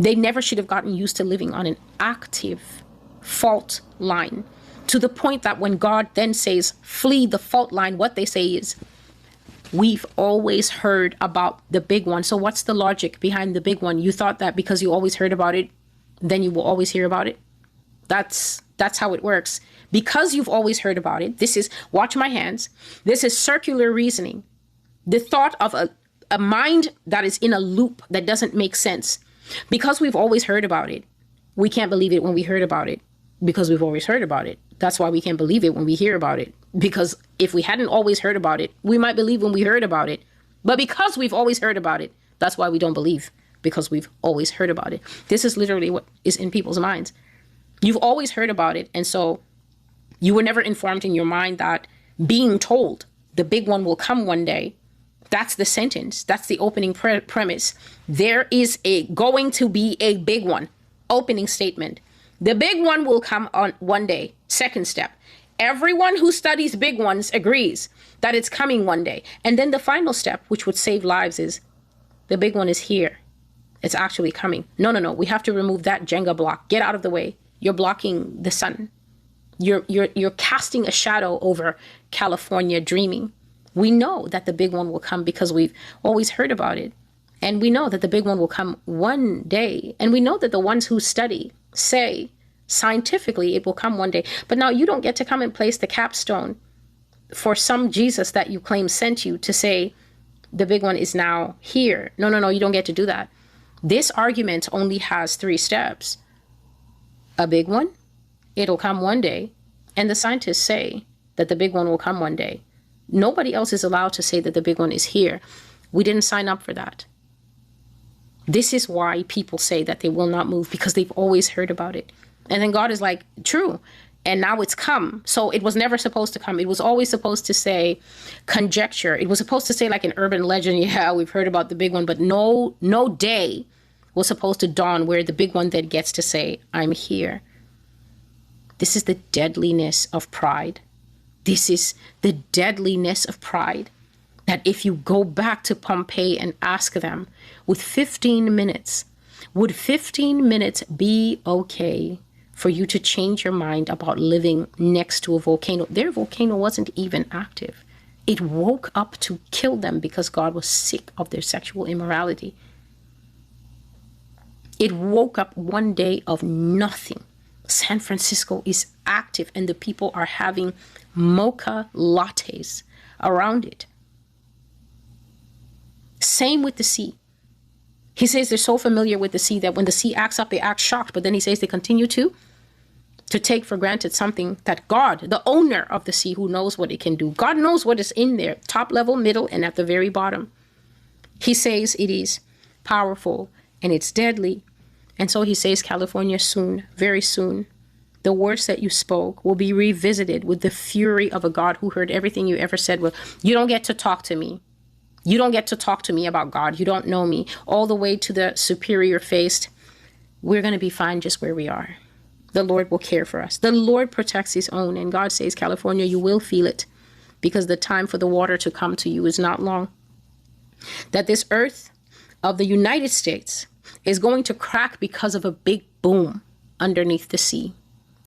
They never should have gotten used to living on an active fault line, to the point that when God then says, flee the fault line, what they say is, we've always heard about the big one. So what's the logic behind the big one? You thought that because you always heard about it, then you will always hear about it? That's how it works. Because you've always heard about it, this is, watch my hands, this is circular reasoning. The thought of a mind that is in a loop that doesn't make sense. Because we've always heard about it, we can't believe it when we heard about it, because we've always heard about it. That's why we can't believe it when we hear about it. Because if we hadn't always heard about it, we might believe when we heard about it. But because we've always heard about it, that's why we don't believe, because we've always heard about it. This is literally what is in people's minds. You've always heard about it. And so you were never informed in your mind that being told the big one will come one day, that's the sentence. That's the opening premise. There is going to be a big one. Opening statement. The big one will come on one day. Second step. Everyone who studies big ones agrees that it's coming one day. And then the final step, which would save lives, is the big one is here. It's actually coming. No. We have to remove that Jenga block. Get out of the way. You're blocking the sun. You're casting a shadow over California dreaming. We know that the big one will come because we've always heard about it. And we know that the big one will come one day. And we know that the ones who study say scientifically it will come one day. But now you don't get to come and place the capstone for some Jesus that you claim sent you to say the big one is now here. No, you don't get to do that. This argument only has 3 steps. A big one, it'll come one day. And the scientists say that the big one will come one day. Nobody else is allowed to say that the big one is here. We didn't sign up for that. This is why people say that they will not move, because they've always heard about it. And then God is like, true. And now it's come. So it was never supposed to come. It was always supposed to say conjecture. It was supposed to say like an urban legend. Yeah, we've heard about the big one, but no day was supposed to dawn where the big one then gets to say, I'm here. This is the deadliness of pride. This is the deadliness of pride. That if you go back to Pompeii and ask them with 15 minutes, would 15 minutes be okay for you to change your mind about living next to a volcano? Their volcano wasn't even active. It woke up to kill them because God was sick of their sexual immorality. It woke up one day of nothing. San Francisco is active and the people are having mocha lattes around it. Same with the sea. He says they're so familiar with the sea that when the sea acts up, they act shocked. But then he says they continue to take for granted something that God, the owner of the sea, who knows what it can do. God knows what is in there, top level, middle, and at the very bottom. He says it is powerful and it's deadly. And so he says, California, soon, very soon, the words that you spoke will be revisited with the fury of a God who heard everything you ever said. Well, you don't get to talk to me. You don't get to talk to me about God. You don't know me. All the way to the superior faced. We're going to be fine just where we are. The Lord will care for us. The Lord protects his own. And God says, California, you will feel it, because the time for the water to come to you is not long. That this earth of the United States is going to crack because of a big boom underneath the sea.